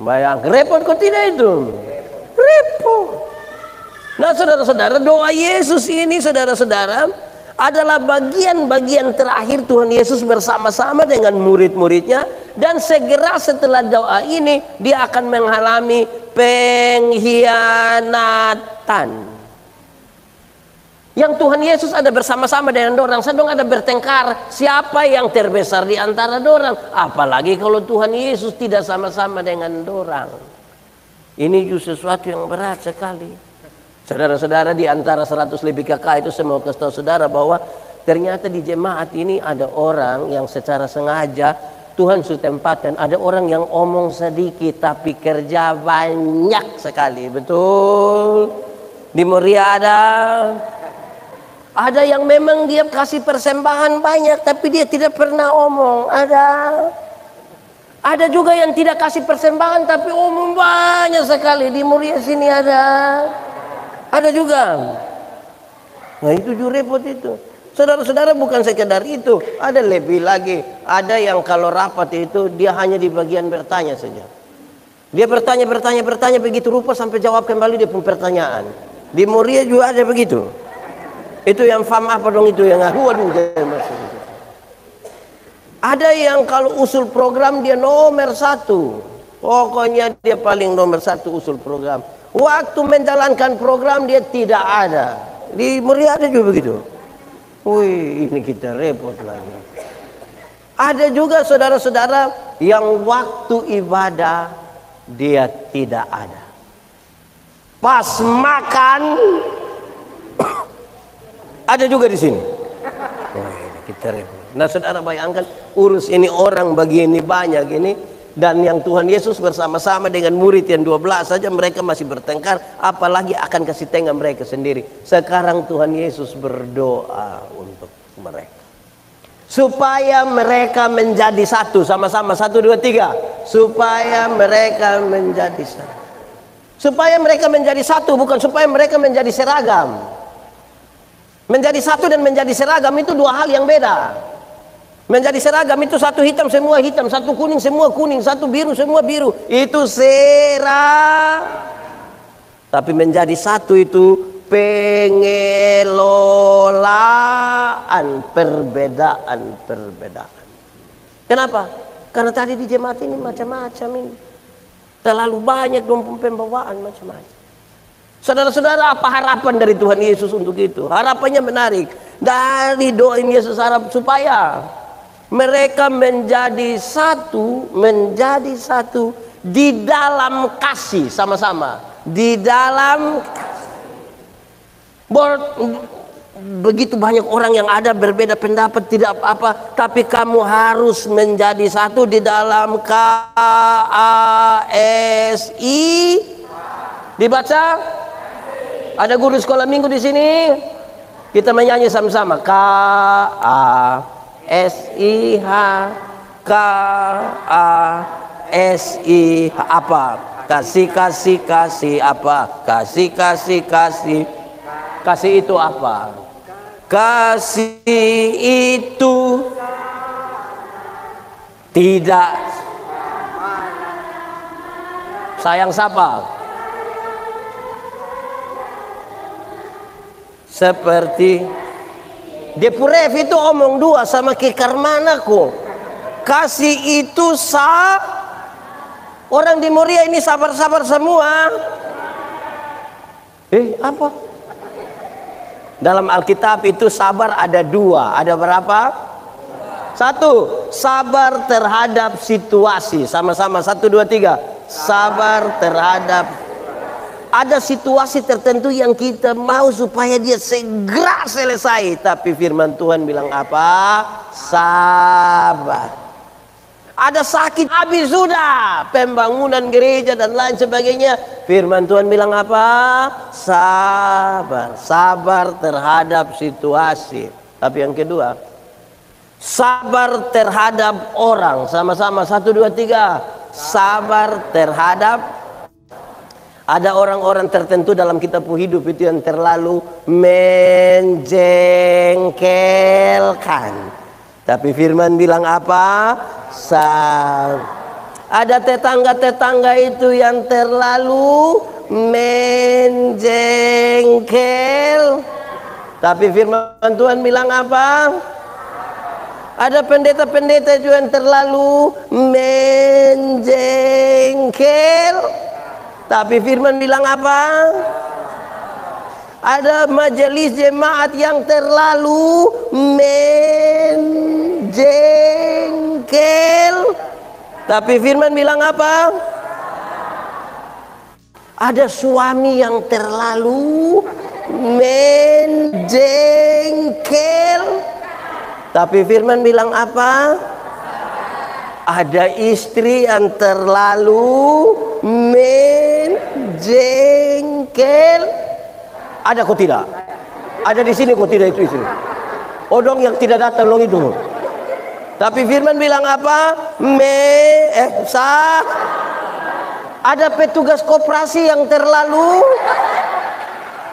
Bayang, repot kok tidak itu? Repot. Nah saudara-saudara, doa Yesus ini saudara-saudara adalah bagian-bagian terakhir Tuhan Yesus bersama-sama dengan murid-muridnya. Dan segera setelah doa ini dia akan mengalami pengkhianatan. Yang Tuhan Yesus ada bersama-sama dengan dorang, sedang ada bertengkar siapa yang terbesar di antara dorang. Apalagi kalau Tuhan Yesus tidak sama-sama dengan dorang. Ini juga sesuatu yang berat sekali. Saudara-saudara, di antara 100 lebih kakak itu saya mau kasih tahu saudara bahwa ternyata di jemaat ini ada orang yang secara sengaja Tuhan sudah tempatkan. Ada orang yang omong sedikit tapi kerja banyak sekali. Betul. Di Moria ada yang memang dia kasih persembahan banyak tapi dia tidak pernah omong. Ada juga yang tidak kasih persembahan tapi omong banyak sekali. Di Moria sini ada juga. Nah itu juga repot itu. Saudara-saudara, bukan sekedar itu, ada lebih lagi. Ada yang kalau rapat itu dia hanya di bagian bertanya saja. Dia bertanya begitu rupa sampai jawab kembali dia pun pertanyaan. Di Moria juga ada begitu. Itu yang fam apa dong itu yang waduh. Ada yang kalau usul program dia nomor 1. Pokoknya dia paling nomor 1 usul program. Waktu menjalankan program dia tidak ada. Di Moria ada juga begitu. Wih, ini kita repot lagi. Ada juga saudara-saudara yang waktu ibadah dia tidak ada. Pas makan ada juga di sini. Wih, kita repot. Nah, saudara bayangkan urus ini orang begini banyak ini. Dan yang Tuhan Yesus bersama-sama dengan murid yang 12 saja mereka masih bertengkar, apalagi akan kasih tengah mereka sendiri. Sekarang Tuhan Yesus berdoa untuk mereka supaya mereka menjadi satu. Sama-sama 1, 2, 3. Supaya mereka menjadi satu. Supaya mereka menjadi satu, bukan supaya mereka menjadi seragam. Menjadi satu dan menjadi seragam itu dua hal yang beda. Menjadi seragam itu satu hitam semua hitam, satu kuning semua kuning, satu biru semua biru. Itu Tapi menjadi satu itu pengelolaan perbedaan. Kenapa? Karena tadi di jemaat ini macam-macam ini. Terlalu banyak pembawaan macam-macam. Saudara-saudara, apa harapan dari Tuhan Yesus untuk itu? Harapannya menarik. Dari doa Yesus harap supaya mereka menjadi satu di dalam kasih sama-sama. Di dalam begitu banyak orang yang ada berbeda pendapat tidak apa-apa, tapi kamu harus menjadi satu di dalam KASI. Dibaca? Ada guru sekolah minggu di sini? Kita menyanyi sama-sama. KASIH KASIH apa? Kasih apa? Kasih itu apa? Kasih itu tidak sayang siapa? Seperti Depurev itu omong dua sama Kikarmanaku. Kasih itu orang di Moria ini sabar-sabar semua. Apa? Dalam Alkitab itu sabar ada dua. Ada berapa? 1, sabar terhadap situasi. Sama-sama 1, 2, 3. Sabar terhadap. Ada situasi tertentu yang kita mau supaya dia segera selesai, tapi firman Tuhan bilang apa? Sabar. Ada sakit habis sudah, pembangunan gereja dan lain sebagainya. Firman Tuhan bilang apa? Sabar. Sabar terhadap situasi. Tapi yang kedua, sabar terhadap orang. Sama-sama 1, 2, 3. Sabar terhadap. Ada orang-orang tertentu dalam kitab hidup itu yang terlalu menjengkelkan. Tapi firman bilang apa? Ada tetangga-tetangga itu yang terlalu menjengkel. Tapi firman Tuhan bilang apa? Ada pendeta-pendeta juga yang terlalu menjengkel. Tapi firman bilang apa? Ada majelis jemaat yang terlalu menjengkel. Tapi firman bilang apa? Ada suami yang terlalu menjengkel. Tapi firman bilang apa? Ada istri yang terlalu menjengkel. Ada kok tidak? Ada di sini kok tidak itu istri? Odong yang tidak datang long itu. Tapi firman bilang apa? Ada petugas koperasi yang terlalu.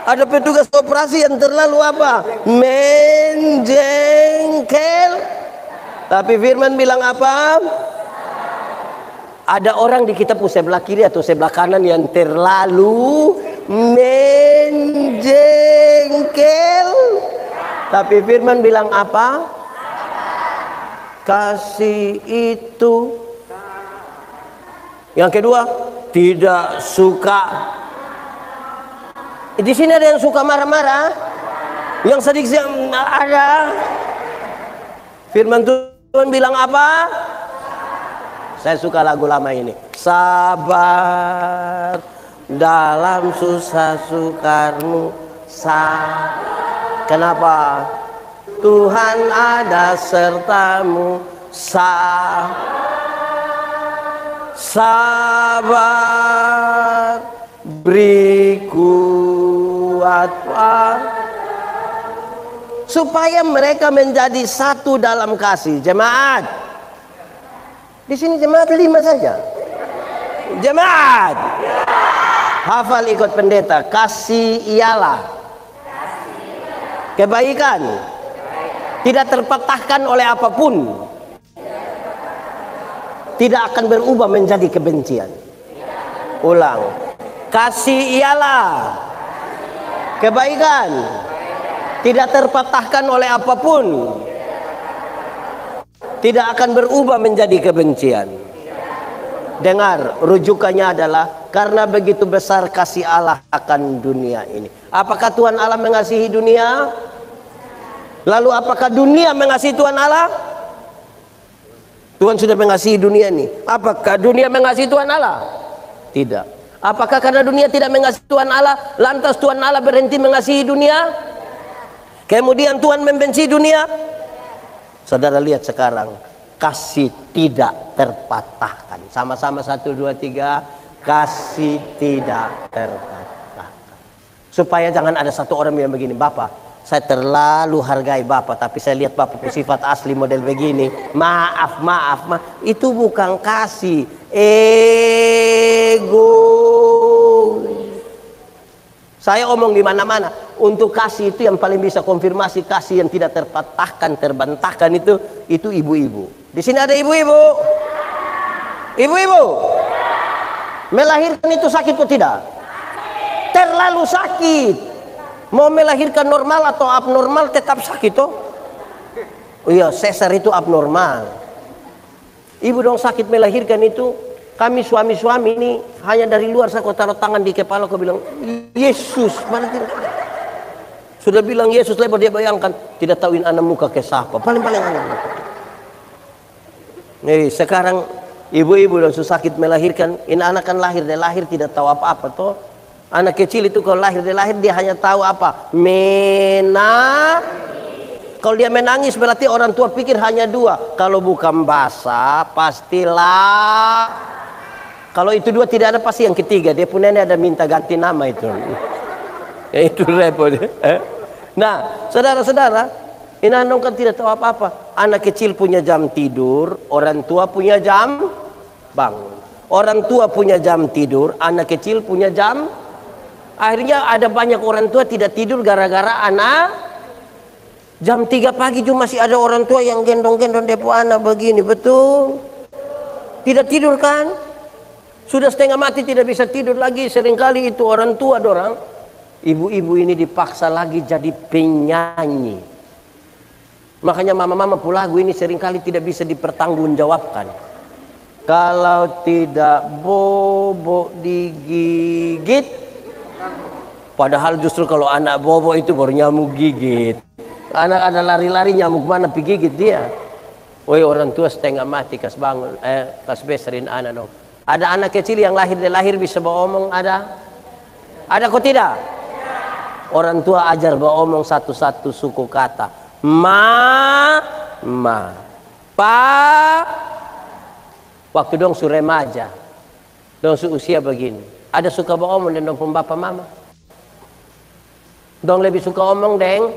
Ada petugas koperasi yang terlalu apa? Menjengkel. Tapi firman bilang apa? Ada orang di kitab sebelah kiri atau sebelah kanan yang terlalu menjengkel. Tapi firman bilang apa? Kasih itu. Yang kedua, tidak suka. Di sini ada yang suka marah-marah, yang sedikit ada. Firman Tuhan bilang apa? Saya suka lagu lama ini. Sabar dalam susah sukarmu. Kenapa? Tuhan ada sertamu. Sabar, beri kuat, supaya mereka menjadi satu dalam kasih. Jemaat, di sini jemaat 5 saja. Jemaat, hafal ikut pendeta. Kasih ialah kebaikan, tidak terpatahkan oleh apapun, tidak akan berubah menjadi kebencian. Ulang. Kasih ialah kebaikan, tidak terpatahkan oleh apapun, tidak akan berubah menjadi kebencian. Dengar, rujukannya adalah karena begitu besar kasih Allah akan dunia ini. Apakah Tuhan Allah mengasihi dunia? Lalu apakah dunia mengasihi Tuhan Allah? Tuhan sudah mengasihi dunia ini. Apakah dunia mengasihi Tuhan Allah? Tidak. Apakah karena dunia tidak mengasihi Tuhan Allah, lantas Tuhan Allah berhenti mengasihi dunia? Kemudian Tuhan membenci dunia? Saudara lihat sekarang, kasih tidak terpatahkan. Sama-sama 1, 2, 3. Kasih tidak terpatahkan. Supaya jangan ada satu orang yang begini, Bapak, saya terlalu hargai Bapak, tapi saya lihat Bapak sifat asli model begini. Maaf. Itu bukan kasih, ego. Saya omong di mana-mana. Untuk kasih itu yang paling bisa konfirmasi kasih yang tidak terpatahkan, terbantahkan itu ibu-ibu. Di sini ada ibu-ibu. Ibu-ibu, melahirkan itu sakit atau tidak? Terlalu sakit. Mau melahirkan normal atau abnormal tetap sakit toh? Oh iya, sesar itu abnormal. Ibu dong sakit melahirkan itu. Kami suami-suami ini hanya dari luar saya taruh tangan di kepala, aku bilang Yesus. Sudah bilang Yesus lebar, dia bayangkan tidak tahuin anak muka ke siapa. Paling-paling anak muka. Nih sekarang ibu-ibu dong sakit melahirkan. Ini anak kan lahir, dia lahir tidak tahu apa-apa toh. Anak kecil itu kalau lahir dia hanya tahu apa? Kalau dia menangis berarti orang tua pikir hanya 2. Kalau bukan basah pastilah. Kalau itu 2 tidak ada pasti yang ketiga. Dia pun nenek ada minta ganti nama itu. Ya itu repot. Nah, saudara-saudara, ini anak kan tidak tahu apa-apa. Anak kecil punya jam tidur, orang tua punya jam bangun. Orang tua punya jam tidur, anak kecil punya jam. Akhirnya ada banyak orang tua tidak tidur gara-gara anak. Jam 3 pagi juga masih ada orang tua yang gendong-gendong depo anak begini, betul? Tidak tidur kan? Sudah setengah mati tidak bisa tidur lagi. Seringkali itu orang tua dorang, ibu-ibu ini dipaksa lagi jadi penyanyi. Makanya mama-mama pulagu ini seringkali tidak bisa dipertanggungjawabkan. Kalau tidak bobo digigit, padahal justru kalau anak bobo itu baru nyamuk gigit. Anak ada lari-lari, nyamuk mana pi gigit dia. Woi, orang tua setengah mati kas bangun, kas besarin anak dong. Ada anak kecil yang lahir bisa beromong, ada kok tidak? Orang tua ajar beromong satu-satu suku kata. Ma, pa. Waktu dong su remaja, dong su usia begini, ada suka beromong dan dong pun bapak mama. Dong lebih suka omong deng.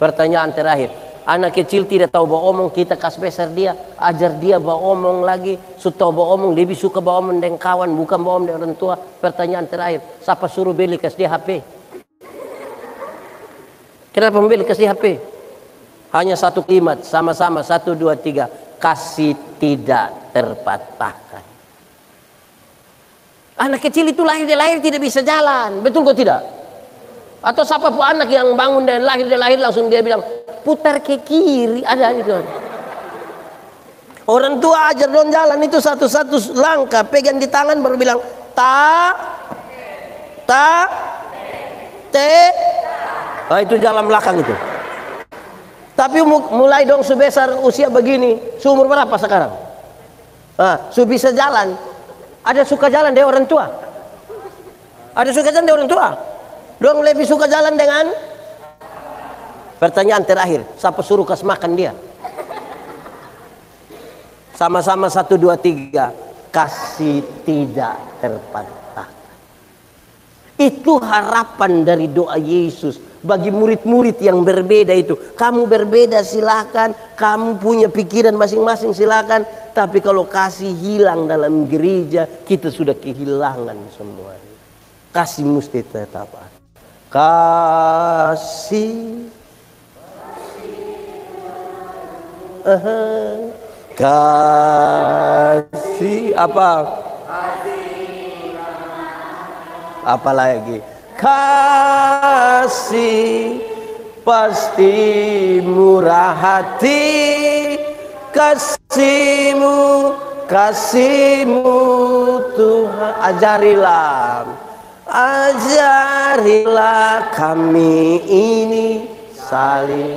Pertanyaan terakhir, anak kecil tidak tahu beromong, kita kas besar dia, ajar dia beromong lagi, su tahu beromong, lebih suka beromong dengan kawan, bukan beromong dengan orang tua. Pertanyaan terakhir, siapa suruh beli kas dia HP? Kenapa membeli kas dia HP? Hanya satu kalimat, sama-sama 1, 2, 3, kasih tidak terpatahkan. Anak kecil itu lahir tidak bisa jalan, betul kok tidak? Atau siapa pun anak yang bangun dan lahir langsung dia bilang putar ke kiri, ada itu. Orang tua ajar don jalan itu satu-satu langkah, pegang di tangan baru bilang te. Nah, itu jalan belakang itu. Tapi mulai dong sebesar usia begini, seumur berapa sekarang? Su bisa jalan. Ada suka jalan deh orang tua. Ada suka jalan deh orang tua. Dong lebih suka jalan dengan. Pertanyaan terakhir, siapa suruh kas makan dia? Sama-sama 1, 2, 3, kasih tidak terpatahkan. Itu harapan dari doa Yesus bagi murid-murid yang berbeda itu. Kamu berbeda silakan, kamu punya pikiran masing-masing silakan, tapi kalau kasih hilang dalam gereja, kita sudah kehilangan semua. Kasih mesti tetap ada. Kasih apa lagi? Kasih pasti murah hati, kasihmu Tuhan. Ajarilah kami ini saling.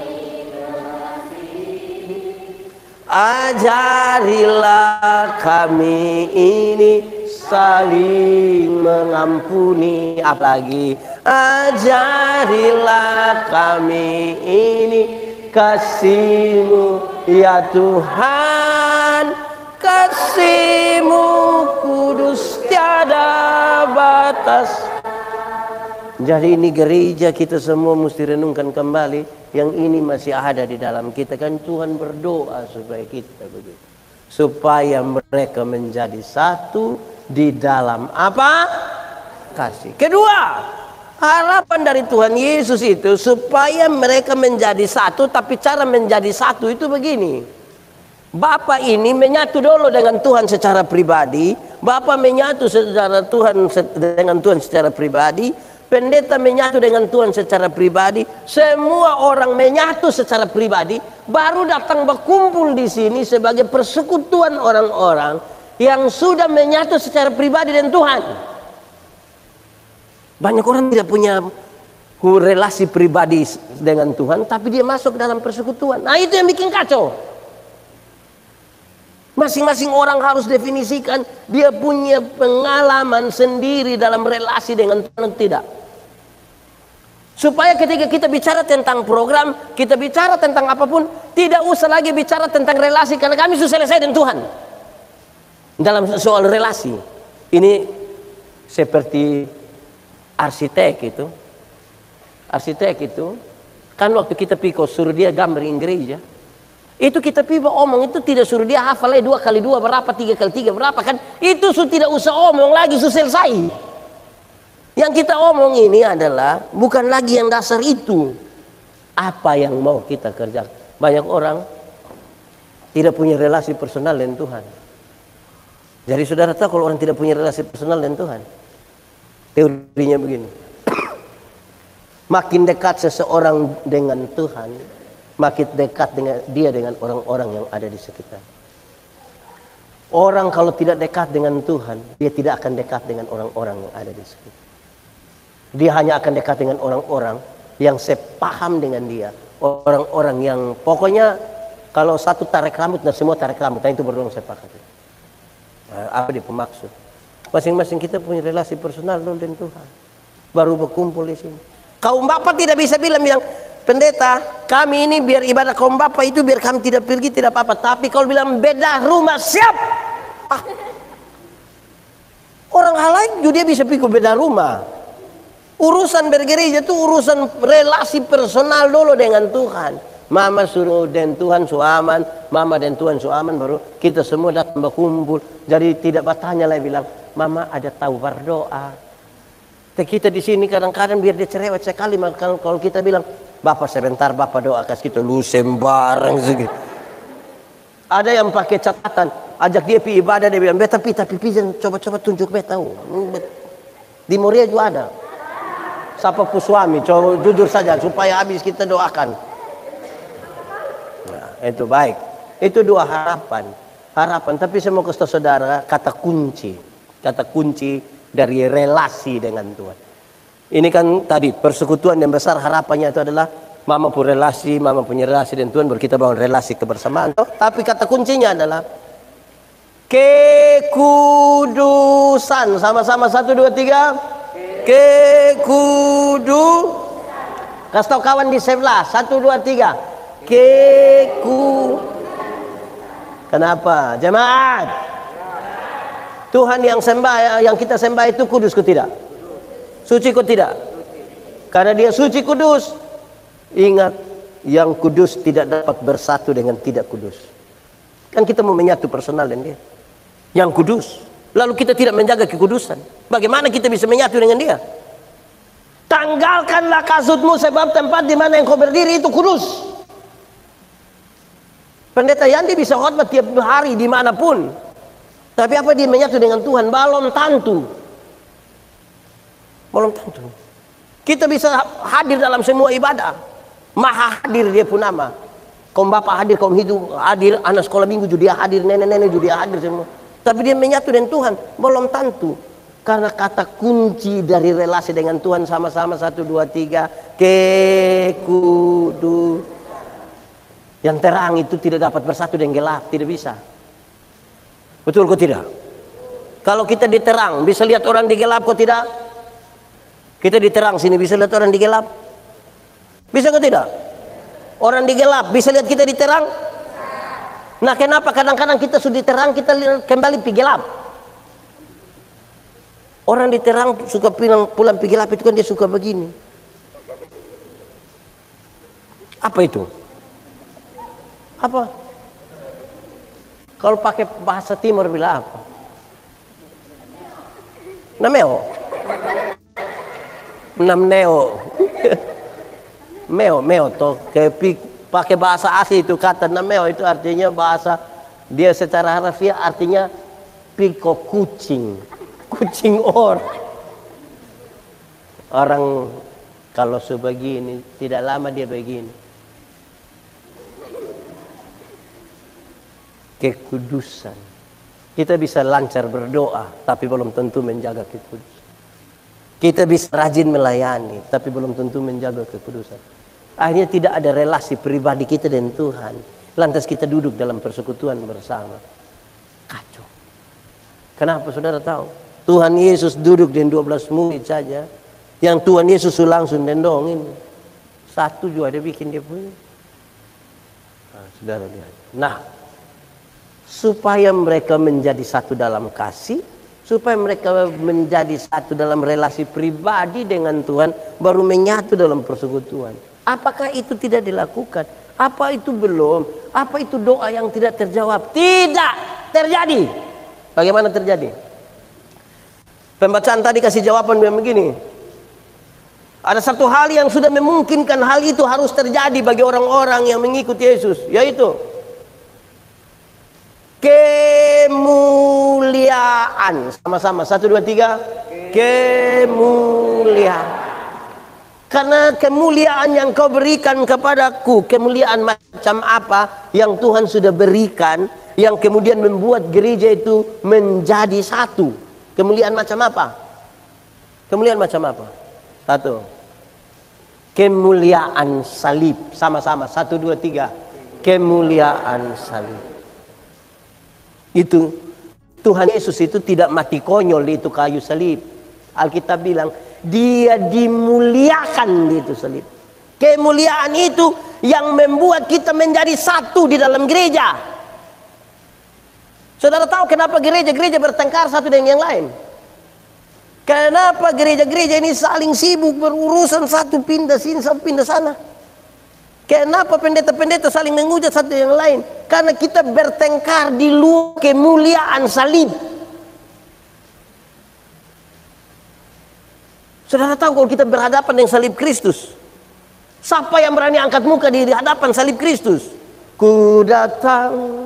Ajarilah kami ini saling mengampuni. Apalagi ajarilah kami ini kasih-Mu ya Tuhan, kasih-Mu kudus tiada batas. Jadi ini gereja kita semua mesti renungkan kembali. Yang ini masih ada di dalam kita, kan Tuhan berdoa supaya kita begitu, supaya mereka menjadi satu di dalam apa? Kasih. Kedua, harapan dari Tuhan Yesus itu supaya mereka menjadi satu, tapi cara menjadi satu itu begini. Bapa ini menyatu dulu dengan Tuhan secara pribadi, Bapa menyatu dengan Tuhan secara pribadi, pendeta menyatu dengan Tuhan secara pribadi, semua orang menyatu secara pribadi, baru datang berkumpul di sini sebagai persekutuan orang-orang yang sudah menyatu secara pribadi dengan Tuhan. Banyak orang tidak punya relasi pribadi dengan Tuhan, tapi dia masuk dalam persekutuan. Nah, itu yang bikin kacau. Masing-masing orang harus definisikan dia punya pengalaman sendiri dalam relasi dengan Tuhan, tidak. Supaya ketika kita bicara tentang program, kita bicara tentang apapun, tidak usah lagi bicara tentang relasi, karena kami sudah selesai dengan Tuhan dalam soal relasi. Ini seperti arsitek itu. Arsitek itu kan waktu kita piko suruh dia gambarin gereja, itu kita piba omong itu tidak suruh dia hafal 2 kali 2 berapa, 3 kali 3 berapa, kan itu sudah tidak usah omong lagi, sudah selesai. Yang kita omong ini adalah bukan lagi yang dasar itu, apa yang mau kita kerjakan. Banyak orang tidak punya relasi personal dengan Tuhan. Jadi saudara tahu kalau orang tidak punya relasi personal dengan Tuhan, teorinya begini. Makin dekat seseorang dengan Tuhan, makin dekat dengan orang-orang yang ada di sekitar. Orang kalau tidak dekat dengan Tuhan, dia tidak akan dekat dengan orang-orang yang ada di sekitar. Dia hanya akan dekat dengan orang-orang yang sepaham dengan dia. Orang-orang yang pokoknya kalau satu tarik rambut dan semua tarik rambut, nah itu baru sepakat. Apa dia pemaksud? Masing-masing kita punya relasi personal dengan Tuhan. Baru berkumpul di sini. Kaum bapak tidak bisa bilang, pendeta, kami ini biar ibadah kaum bapak itu biar kami tidak pergi tidak apa-apa. Tapi kalau bilang beda rumah siap. Orang hal lain juga dia bisa pikir beda rumah. Urusan bergereja itu urusan relasi personal dulu dengan Tuhan. Mama suruh dan Tuhan suaman, mama dan Tuhan suaman, baru kita semua datang berkumpul. Jadi tidak bertanya lagi bilang, mama ada tahu berdoa. Kita di sini kadang-kadang biar dia cerewet sekali. Kalau kita bilang, bapak sebentar bapak doa kasih kita lu sembarang segitu. Ada yang pakai catatan, ajak dia pergi ibadah, dia bilang, tapi coba tunjuk beta. Di Moria juga ada. Siapa pun suami, coba jujur saja supaya habis kita doakan. Nah, itu baik. Itu dua harapan. Tapi saya mau kasih saudara kata kunci dari relasi dengan Tuhan. Ini kan tadi persekutuan yang besar, harapannya itu adalah mama punya relasi dengan Tuhan, baru kita bangun relasi kebersamaan. Tapi kata kuncinya adalah kekudusan. Sama-sama 1, 2, 3. Kasih tahu kawan di sebelah. 1, 2, 3. Kenapa? Jemaat. Tuhan yang kita sembah itu kudus ke tidak? Suci ke tidak? Karena dia suci kudus. Ingat, yang kudus tidak dapat bersatu dengan tidak kudus. Kan kita mau menyatu personal dengan dia. Yang kudus. Lalu kita tidak menjaga kekudusan. Bagaimana kita bisa menyatu dengan dia? Tanggalkanlah kasutmu, sebab tempat di mana yang kau berdiri itu kudus. Pendeta Yandi bisa khotbah tiap hari dimanapun. Tapi apa dia menyatu dengan Tuhan? Belum tentu. Kita bisa hadir dalam semua ibadah. Maha hadir dia pun nama. Kaum bapak hadir, kaum hidup hadir, anak sekolah minggu juga dia hadir, nenek-nenek juga dia hadir semua. Tapi dia menyatu dengan Tuhan, belum tentu. Karena kata kunci dari relasi dengan Tuhan sama-sama 1, 2, 3. Kekudu. Yang terang itu tidak dapat bersatu dengan gelap, tidak bisa. Betul kok tidak? Kalau kita diterang, bisa lihat orang di gelap kok tidak? Kita diterang sini bisa lihat orang di gelap? Bisa kok tidak? Orang di gelap bisa lihat kita diterang? Nah, kenapa kadang-kadang kita sudah diterang kita kembali pergi gelap? Orang diterang suka pulang pergi gelap itu kan dia suka begini. Apa itu? Apa? Kalau pakai bahasa timur bilang apa? Nameo. Meo toh pakai bahasa asli itu kata nameo itu artinya bahasa dia secara harfiah artinya piko kucing orang kalau sebegini tidak lama dia begini. Kekudusan. Kita bisa lancar berdoa tapi belum tentu menjaga kekudusan. Kita bisa rajin melayani tapi belum tentu menjaga kekudusan. Akhirnya tidak ada relasi pribadi kita dengan Tuhan. Lantas kita duduk dalam persekutuan bersama. Kacau. Kenapa saudara tahu? Tuhan Yesus duduk dengan 12 murid saja. Yang Tuhan Yesus langsung dendongin. Satu juga ada bikin dia punya. Nah, saudara lihat. Nah, supaya mereka menjadi satu dalam kasih, supaya mereka menjadi satu dalam relasi pribadi dengan Tuhan, baru menyatu dalam persekutuan. Apakah itu tidak dilakukan? Apa itu belum? Apa itu doa yang tidak terjawab? Tidak terjadi. Bagaimana terjadi? Pembacaan tadi kasih jawaban begini. Ada satu hal yang sudah memungkinkan hal itu harus terjadi bagi orang-orang yang mengikuti Yesus, yaitu kemuliaan. Sama-sama, 1, 2, 3. Kemuliaan. Karena kemuliaan yang kau berikan kepadaku, kemuliaan macam apa yang Tuhan sudah berikan, yang kemudian membuat gereja itu menjadi satu. Kemuliaan macam apa? Kemuliaan macam apa? 1. Kemuliaan salib. Sama-sama, 1, 2, 3. Kemuliaan salib. Itu Tuhan Yesus itu tidak mati konyol di itu kayu salib. Alkitab bilang dia dimuliakan di itu salib. Kemuliaan itu yang membuat kita menjadi satu di dalam gereja. Saudara tahu kenapa gereja-gereja bertengkar satu dengan yang lain? Kenapa gereja-gereja ini saling sibuk berurusan, satu pindah sini, satu pindah sana? Kenapa pendeta-pendeta saling menghujat satu yang lain? Karena kita bertengkar di luar kemuliaan salib. Saudara tahu kalau kita berhadapan dengan salib Kristus, siapa yang berani angkat muka di hadapan salib Kristus? Ku datang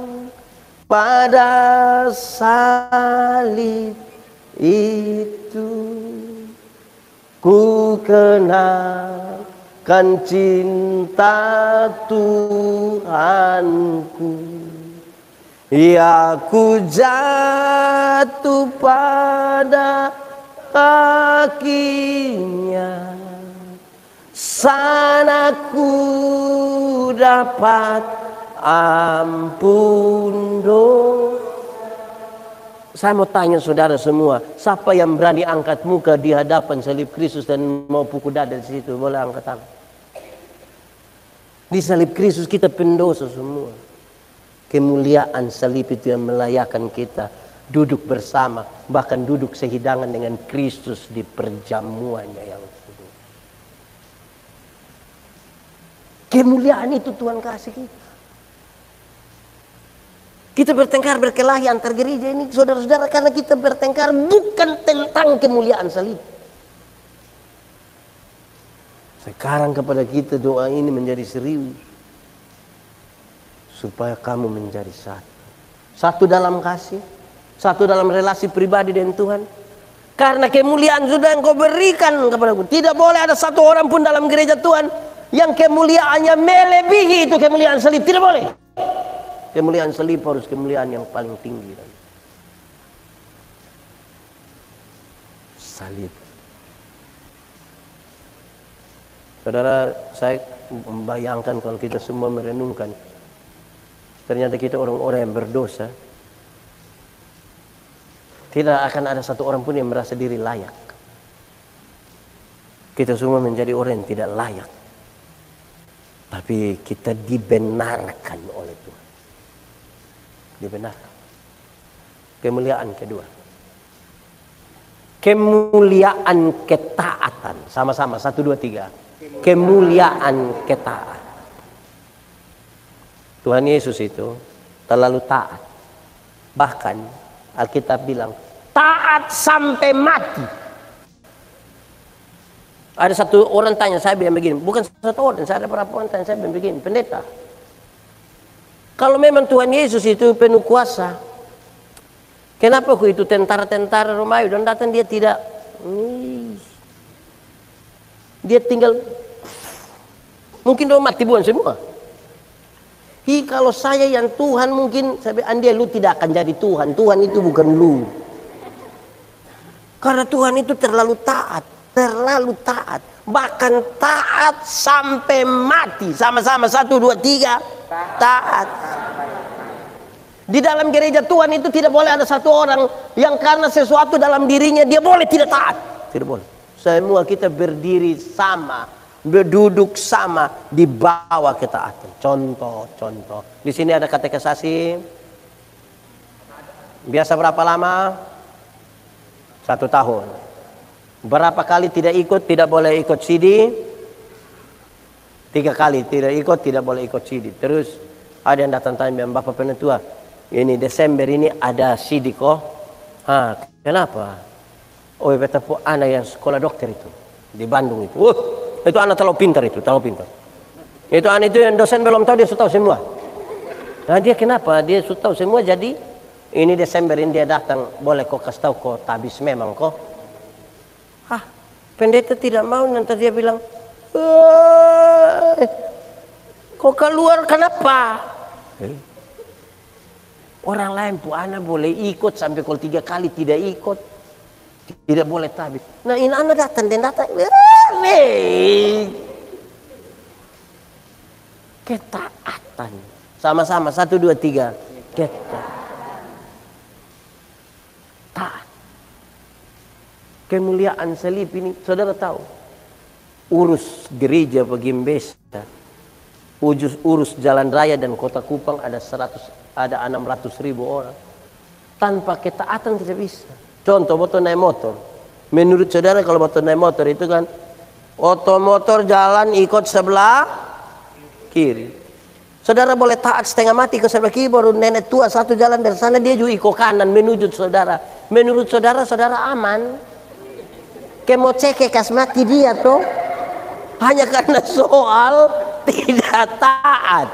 pada salib itu, ku kenalkan cinta Tuhanku, ya ku jatuh pada kakinya, sana ku dapat ampun dosa. Saya mau tanya saudara semua, siapa yang berani angkat muka di hadapan salib Kristus dan mau pukul dada di situ? Boleh angkat tangan. Di salib Kristus kita pendosa semua. Kemuliaan salib itu yang melayakkan kita duduk bersama, bahkan duduk sehidangan dengan Kristus di perjamuannya yang kudus. Kemuliaan itu Tuhan kasih kita. Kita bertengkar berkelahi antar gereja ini, saudara-saudara, karena kita bertengkar bukan tentang kemuliaan salib. Sekarang kepada kita doa ini menjadi serius, supaya kamu menjadi satu. Satu dalam kasih, satu dalam relasi pribadi dengan Tuhan. Karena kemuliaan sudah Engkau berikan kepadaku. Tidak boleh ada satu orang pun dalam gereja Tuhan yang kemuliaannya melebihi itu kemuliaan salib. Tidak boleh. Kemuliaan salib harus kemuliaan yang paling tinggi. Salib. Saudara, saya membayangkan kalau kita semua merenungkan, ternyata kita orang-orang yang berdosa, tidak akan ada satu orang pun yang merasa diri layak. Kita semua menjadi orang yang tidak layak, tapi kita dibenarkan oleh Tuhan. Dibenarkan. Kemuliaan kedua, kemuliaan ketaatan. Sama-sama, 1, 2, 3. Kemuliaan ketaatan. Tuhan Yesus itu terlalu taat. Bahkan Alkitab bilang taat sampai mati. Ada satu orang tanya saya bilang begini, bukan satu orang, saya ada beberapa orang tanya saya bilang begini, pendeta, kalau memang Tuhan Yesus itu penuh kuasa, kenapa itu tentara-tentara Romawi dan datang dia tidak, dia tinggal, mungkin dia mati bukan semua. Kalau saya yang Tuhan mungkin, saya bilang, dia lu tidak akan jadi Tuhan. Tuhan itu bukan lu. Karena Tuhan itu terlalu taat. Terlalu taat. Bahkan taat sampai mati. Sama-sama, 1, 2, 3. Taat. Di dalam gereja Tuhan itu tidak boleh ada satu orang yang karena sesuatu dalam dirinya dia boleh tidak taat. Tidak boleh. Semua kita berdiri sama, berduduk sama di bawah ketaatan. Contoh. Di sini ada katekisasi. Biasa berapa lama? 1 tahun. Berapa kali tidak ikut? Tidak boleh ikut CD. 3 kali tidak ikut, tidak boleh ikut CD. Terus ada yang datang tanya, Bapak Penatua, ini Desember ini ada CD kok. Kenapa? Oh, betapa anak yang sekolah dokter itu. di Bandung itu. Itu anak terlalu pintar itu, terlalu pintar. Itu anak itu yang dosen belum tahu, dia sudah tahu semua. Nah dia kenapa? Dia sudah tahu semua, jadi ini Desember ini dia datang, boleh kok kasih tahu kok tabis memang kok. Pendeta tidak mau, nanti dia bilang, kok keluar kenapa? Orang lain pun anak boleh ikut sampai kalau 3 kali tidak ikut, tidak boleh tabis. Nah ini anak datang dan datang. Ketaatan. Sama-sama 1, 2, 3. Taat. Kemuliaan salib ini, saudara tahu, urus gereja bagi Mbesta, urus jalan raya dan kota Kupang ada 600.000 orang. Tanpa ketaatan tidak bisa. Contoh motor naik motor. Menurut saudara kalau motor naik motor itu kan otomotor jalan ikut sebelah kiri. Saudara boleh taat setengah mati ke sebelah kiri, baru nenek tua satu jalan dari sana dia juga ikut kanan menuju saudara. Menurut saudara, saudara aman. Kemo cek kas mati dia tuh hanya karena soal tidak taat.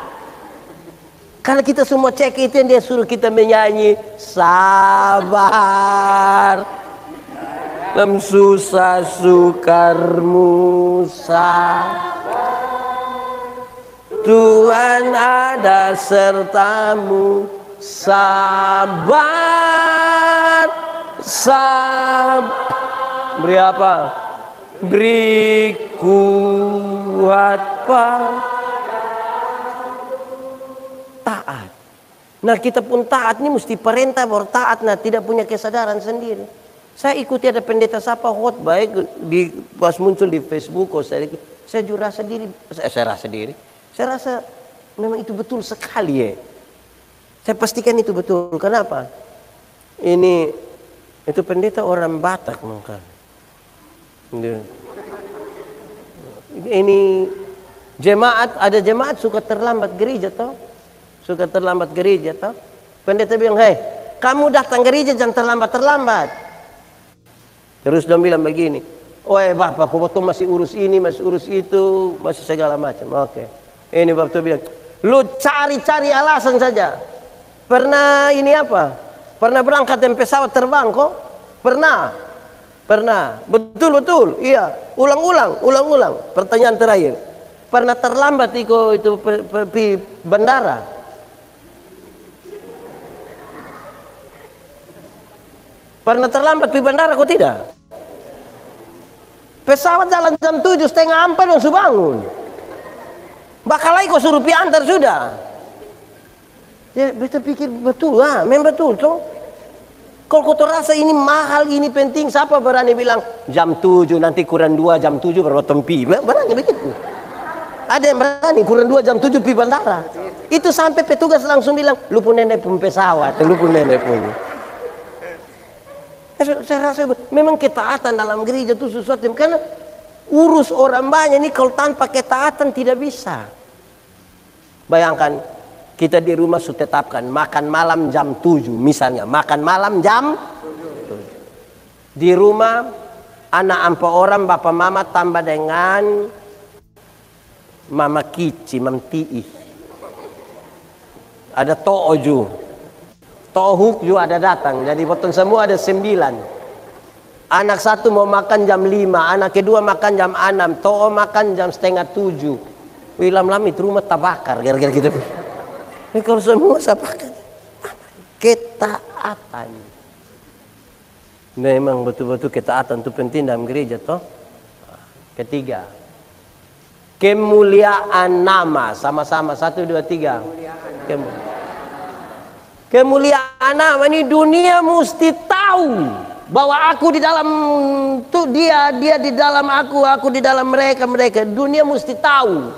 Karena kita semua cek itu yang dia suruh kita menyanyi sabar dalam susah sukarmu sabar. Tuhan ada sertamu, sabar, beri apa? Beri kuat taat. Nah kita pun taat ini mesti perintah baru taat. Nah tidak punya kesadaran sendiri. Saya ikuti ada pendeta siapa khotbah di pas muncul di Facebook, saya juga rasa diri, saya rasa memang itu betul sekali ya. Saya pastikan itu betul. Kenapa? Itu pendeta orang Batak mungkin. Ini jemaat, ada jemaat suka terlambat gereja toh. Pendeta bilang, "Hei, kamu datang gereja jangan terlambat." Terus dia bilang begini, Bapak, kau masih urus ini, masih urus itu, masih segala macam. Oke. Ini Bapak bilang, lu cari-cari alasan saja. Pernah Pernah berangkat dengan pesawat terbang kok? Pernah. Betul. Iya. Ulang. Pertanyaan terakhir. Pernah terlambat itu bandara? Pernah terlambat di bandara kok tidak? Pesawat jalan jam 7, setengah 4 langsung bangun. Bakalai kau suruh piantar sudah. Ya beta pikir betul memang betul toh. Kalau kau rasa ini mahal, ini penting, siapa berani bilang jam 7 nanti kurang 2 jam 7 baru tempi? Berani begitu? Ada yang berani kurang 2 jam 7 pi bandara. Itu sampai petugas langsung bilang, lu pun nenek pun pesawat, lu pun nenek pun. Saya rasa memang ketaatan dalam gereja itu sesuatu karena urus orang banyak ini kalau tanpa ketaatan tidak bisa. Bayangkan kita di rumah sudah tetapkan makan malam jam 7 misalnya, makan malam jam 7. Di rumah anak 4 orang, bapak mama tambah dengan mama kici, mam ti'i. Ada to'oju. Tohuk juga ada datang, jadi potong semua ada 9. Anak 1 mau makan jam 5, anak kedua makan jam 6, to'o makan jam setengah 7. Wilam-lam itu rumah tabakar, gara-gara gitu. Ini kalau semua sapakan, ketaatan. Memang betul-betul ketaatan itu penting dalam gereja toh. Ketiga, kemuliaan nama, sama-sama 1, 2, 3. Kemuliaan nama ini dunia mesti tahu bahwa aku di dalam tuh dia di dalam aku di dalam mereka. Dunia mesti tahu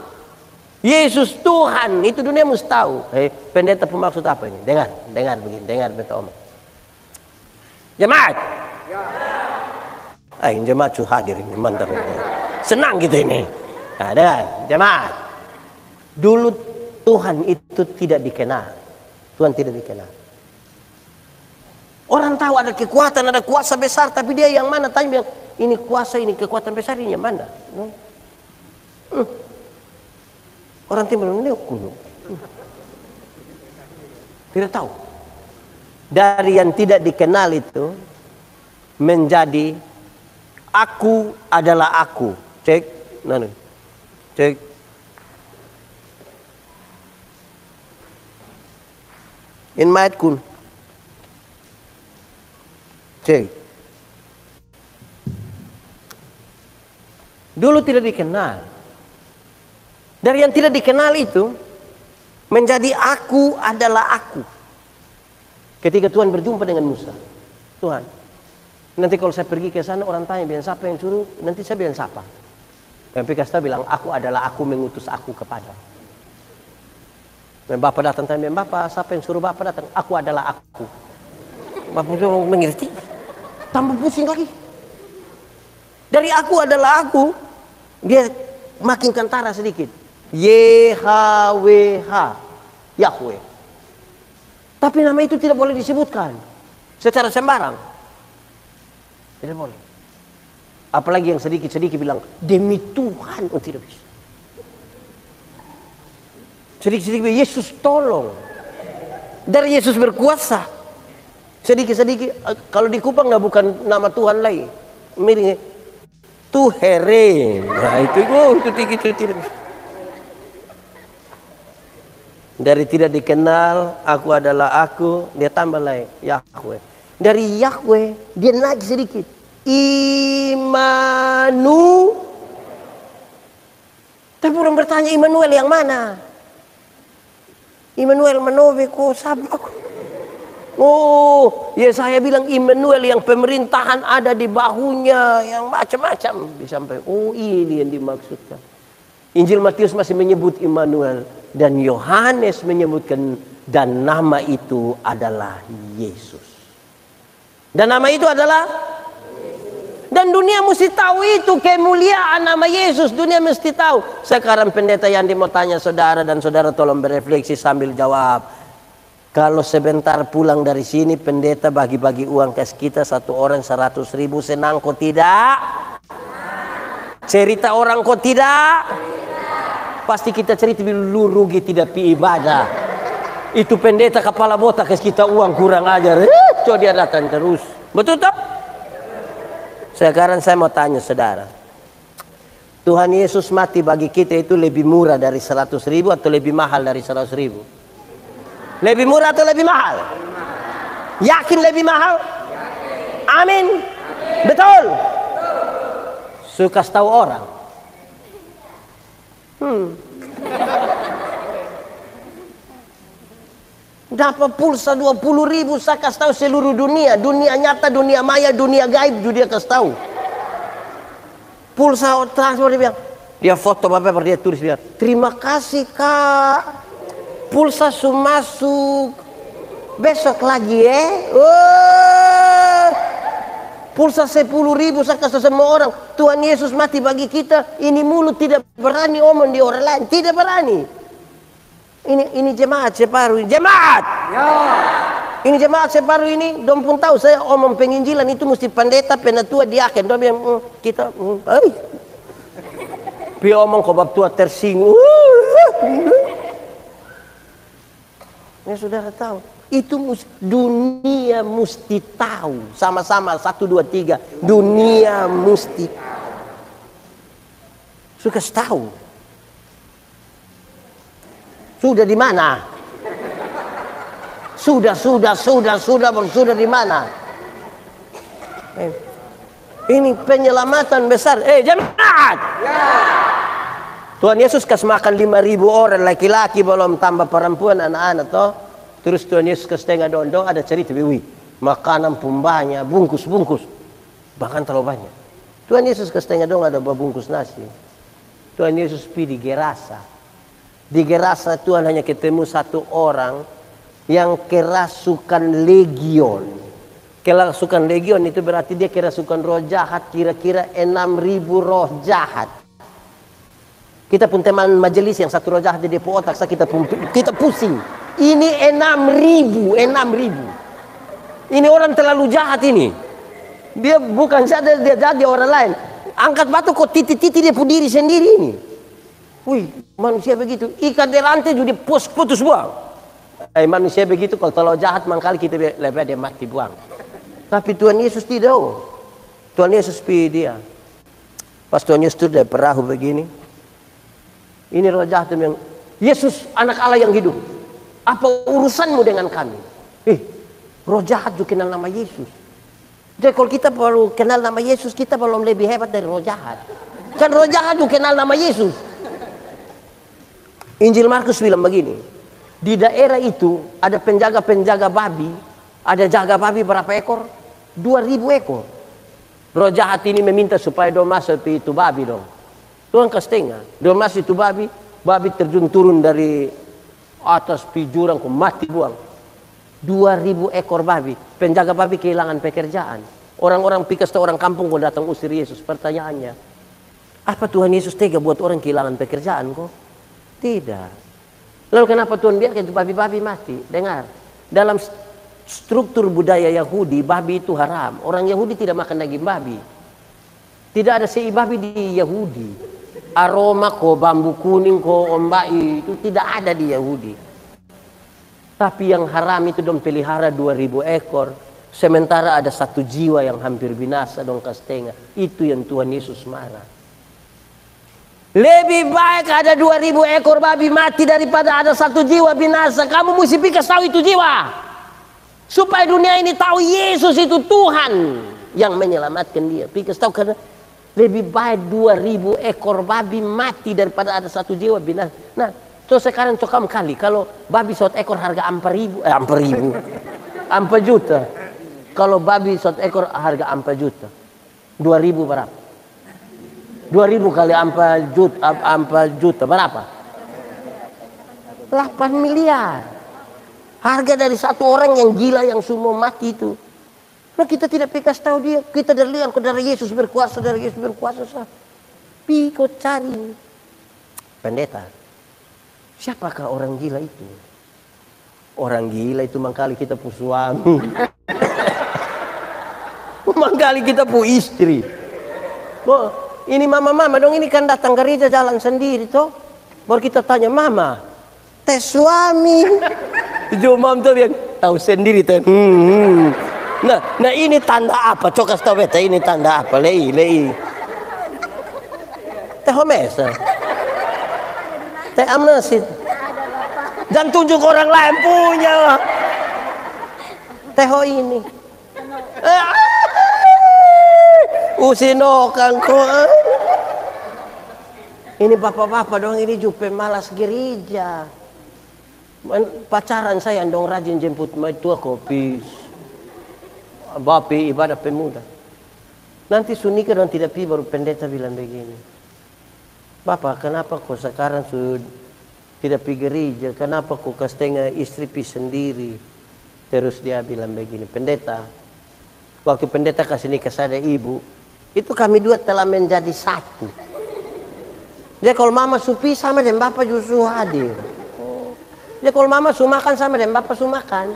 Yesus Tuhan, itu dunia mesti tahu. Pendeta pemaksud apa ini? Dengar begini, dengar beta omong. Jemaat. Jemaat sudah hadir ini, mantap. Senang gitu ini. Nah, dengar, jemaat. Dulu Tuhan itu tidak dikenal. Tuhan tidak dikenal. Orang tahu ada kekuatan, ada kuasa besar, tapi dia yang mana? Tanya bilang, ini kuasa, ini kekuatan besar, ini yang mana? Orang timur ini kuno. Tidak tahu. Dari yang tidak dikenal itu menjadi aku adalah aku. Cek, nanu, cek. In mayat kun, cek. Dulu tidak dikenal. Dari yang tidak dikenal itu menjadi aku adalah aku. Ketika Tuhan berjumpa dengan Musa, Tuhan, nanti kalau saya pergi ke sana orang tanya bilang siapa yang suruh, nanti saya bilang siapa. Dan Pikasta bilang aku adalah aku mengutus aku kepada. Dan Bapak datang tanya, Bapak siapa yang suruh Bapak datang? Aku adalah aku. Bapak itu mengerti, tambah pusing lagi. Dari aku adalah aku, dia makin kentara sedikit. YHWH, Yahweh. Tapi nama itu tidak boleh disebutkan secara sembarang. Tidak boleh. Apalagi yang sedikit-sedikit bilang demi Tuhan, oh tidak bisa. Sedikit-sedikit Yesus tolong. Dari Yesus berkuasa. Sedikit-sedikit kalau di Kupang nggak bukan nama Tuhan lagi. Miringnya Tuhere. Nah itu tidak. Dari tidak dikenal, aku adalah aku, dia tambah lagi Yahweh. Dari Yahweh dia naik sedikit. Imanu. Tapi orang bertanya Immanuel yang mana? Immanuel Manobe kok sabak. Oh, ya saya bilang Immanuel yang pemerintahan ada di bahunya, yang macam-macam. Disampaikan, oh ini yang dimaksudkan. Injil Matius masih menyebut Immanuel. Dan Yohanes menyebutkan dan nama itu adalah Yesus. Dan nama itu adalah dan dunia mesti tahu itu kemuliaan nama Yesus. Dunia mesti tahu. Sekarang pendeta Yandi mau tanya saudara dan saudara tolong berefleksi sambil jawab. Kalau sebentar pulang dari sini pendeta bagi-bagi uang kes kita satu orang 100.000 senang kok tidak? Cerita orang kok tidak? Pasti kita cerita lu rugi tidak pi ibadah. Itu pendeta kepala botak kita uang kurang ajar. Coba dia datang terus. Betul tak? Sekarang saya mau tanya saudara. Tuhan Yesus mati bagi kita itu lebih murah dari 100.000 atau lebih mahal dari 100.000? Lebih murah atau lebih mahal? Yakin lebih mahal? Amin. Betul. Suka tahu orang. Dapat pulsa 20.000 saya kasih tahu seluruh dunia. Dunia nyata, dunia maya, dunia gaib juga dia kasih tahu. Pulsa transport dia bilang. Dia foto bapak dia tulis dia. Terima kasih kak. Pulsa masuk. Besok lagi Pulsa 10.000 saya kasih semua orang. Tuhan Yesus mati bagi kita. Ini mulut tidak berani omong di orang lain. Tidak berani. Ini jemaat separuh. Jemaat! Ya. Ini jemaat separuh ini. Dong pun tahu saya omong penginjilan itu mesti pendeta, penatua, diaken. Dong bilang kita. Pi omong kok bab tua tersinggung. Ya saudara tahu. Itu dunia mesti tahu. Sama-sama 1, 2, 3. Dunia mesti suka tahu. Sudah di mana? Sudah di mana? Ini penyelamatan besar. Jemaat. Tuhan Yesus kasih makan 5.000 orang laki-laki belum tambah perempuan anak-anak toh. Terus Tuhan Yesus ke setengah dondong ada cerita biwi. Makanan pun banyak, bungkus-bungkus. Bahkan terlalu banyak. Tuhan Yesus ke setengah dondong ada bungkus nasi. Tuhan Yesus pergi di Gerasa. Di Gerasa Tuhan hanya ketemu satu orang yang kerasukan legion. Kerasukan legion itu berarti dia kerasukan roh jahat. Kira-kira 6.000 roh jahat. Kita pun teman majelis yang satu roh jahat jadi otak kita pusing. Ini 6.000. Ini orang terlalu jahat ini. Dia bukan saja dia jadi orang lain. Angkat batu kok titi-titi dia pun diri sendiri ini. Wih, manusia begitu. Ikan di rantai juga putus buang. Manusia begitu kalau jahat mangkali kita lebih dia mati buang. Tapi Tuhan Yesus tidak. Tuhan Yesus pilih dia. Pas Tuhan Yesus itu dari perahu begini. Ini roh jahat yang Yesus anak Allah yang hidup. Apa urusanmu dengan kami? Roh jahat juga kenal nama Yesus. Jadi kalau kita baru kenal nama Yesus, kita belum lebih hebat dari roh jahat. Kan roh jahat juga kenal nama Yesus. Injil Markus bilang begini. Di daerah itu ada penjaga-penjaga babi. Ada jaga babi berapa ekor? 2000 ekor. Roh jahat ini meminta supaya dong masuk itu babi dong. Tuhan kasih tengah. Dong masuk itu babi. Babi terjun turun dari atas jurang kok mati buang. 2000 ekor babi. Penjaga babi kehilangan pekerjaan. Orang-orang pikas orang kampung kok datang usir Yesus. Pertanyaannya, apa Tuhan Yesus tega buat orang kehilangan pekerjaan kok? Tidak. Lalu kenapa Tuhan biarkan itu babi-babi mati? Dengar, dalam struktur budaya Yahudi, babi itu haram. Orang Yahudi tidak makan daging babi. Tidak ada sei babi di Yahudi. Aroma kok, bambu kuning kok, ombai itu tidak ada di Yahudi. Tapi yang haram itu dong pelihara 2000 ekor. Sementara ada 1 jiwa yang hampir binasa dong kastengah. Itu yang Tuhan Yesus marah. Lebih baik ada 2000 ekor babi mati daripada ada 1 jiwa binasa. Kamu mesti pikir tahu itu jiwa. Supaya dunia ini tahu Yesus itu Tuhan yang menyelamatkan dia. Pikir tahu karena lebih baik 2000 ekor babi mati daripada ada 1 jiwa binasa. Nah, so sekarang cokam kali kalau babi 1 ekor harga 4 juta. Kalau babi 1 ekor harga 4 juta. 2000 berapa? 2000 kali 4 juta berapa? 8 miliar. Harga dari 1 orang yang gila yang semua mati itu. Nah kita tidak pikas tahu dia. Kita dari lihat dari Yesus berkuasa, dari Yesus berkuasa. Piko cari. Pendeta, siapakah orang gila itu? Orang gila itu mangkali kita pu suami. Mangkali kita pu istri. Ini mama dong, ini kan datang gereja jalan sendiri toh. Baru kita tanya, mama, teh suami. Jumam tuh yang tahu sendiri tuh. Nah ini tanda apa? Coba kasih tahu beta, ini tanda apa? Lei. Teh homesa. Teh amnesit. Dan tunjuk orang lain punya. Teh ho ini. Usinokan ko. Ini bapak-bapak dong, ini jupe malas gereja. Pacaran saya dong rajin jemput tua kopi. Bapi ibadah pemuda. Nanti sunika dong tidak pi baru pendeta bilang begini. Bapak kenapa kok sekarang sudah tidak pi gereja? Kenapa kok setengah istri pi sendiri? Terus dia bilang begini, pendeta. Waktu pendeta kasih nikah saya ibu. Itu kami dua telah menjadi satu. Jadi kalau mama supi sama dan bapak justru hadir. Jadi kalau mama sumakan sama dan bapak sumakan.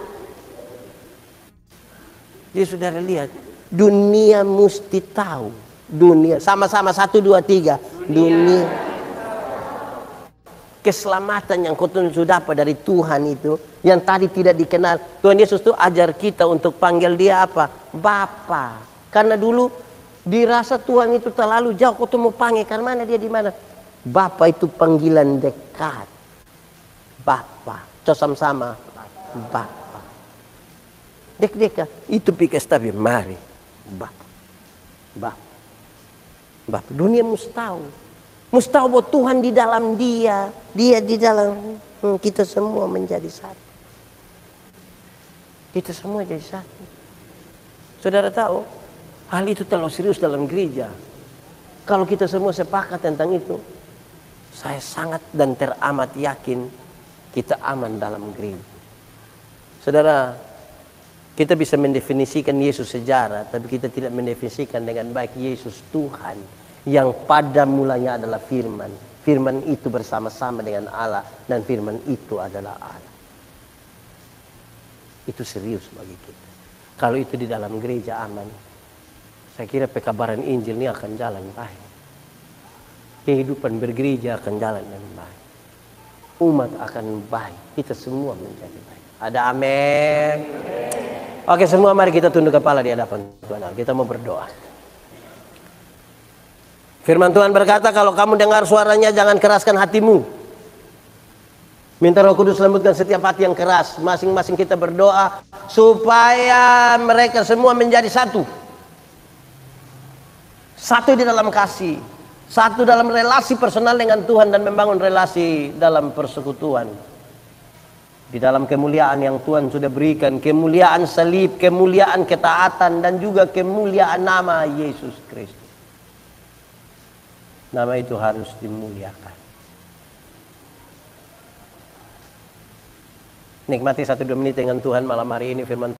Jadi saudara lihat. Dunia mesti tahu. Dunia sama-sama 1, 2, 3. Dunia. Keselamatan yang kau sudah dapat dari Tuhan itu. Yang tadi tidak dikenal. Tuhan Yesus itu ajar kita untuk panggil dia apa? Bapa. Karena dulu dirasa Tuhan itu terlalu jauh, kau tuh mau panggil karena mana dia di mana? Bapa itu panggilan dekat. Bapa, sama-sama. Bapa. Dek-dek itu pikas tapi mari. Bapa. Dunia mesti tahu. Mesti tahu bahwa Tuhan di dalam dia di dalam kita semua menjadi satu. Kita semua jadi satu. Saudara tahu? Hal itu terlalu serius dalam gereja. Kalau kita semua sepakat tentang itu, saya sangat dan teramat yakin kita aman dalam gereja. Saudara, kita bisa mendefinisikan Yesus sejarah, tapi kita tidak mendefinisikan dengan baik Yesus Tuhan yang pada mulanya adalah firman. Firman itu bersama-sama dengan Allah dan firman itu adalah Allah. Itu serius bagi kita. Kalau itu di dalam gereja aman. saya kira pekabaran Injil ini akan jalan baik. Kehidupan bergereja akan jalan dengan baik. Umat akan baik. Kita semua menjadi baik. Ada amin. Oke, semua mari kita tunduk kepala di hadapan Tuhan. Kita mau berdoa. Firman Tuhan berkata, kalau kamu dengar suaranya jangan keraskan hatimu. Minta Roh Kudus lembutkan setiap hati yang keras. Masing-masing kita berdoa supaya mereka semua menjadi satu. Satu di dalam kasih. Satu dalam relasi personal dengan Tuhan dan membangun relasi dalam persekutuan. Di dalam kemuliaan yang Tuhan sudah berikan. Kemuliaan salib, kemuliaan ketaatan, dan juga kemuliaan nama Yesus Kristus. Nama itu harus dimuliakan. Nikmati 1-2 menit dengan Tuhan malam hari ini. Firman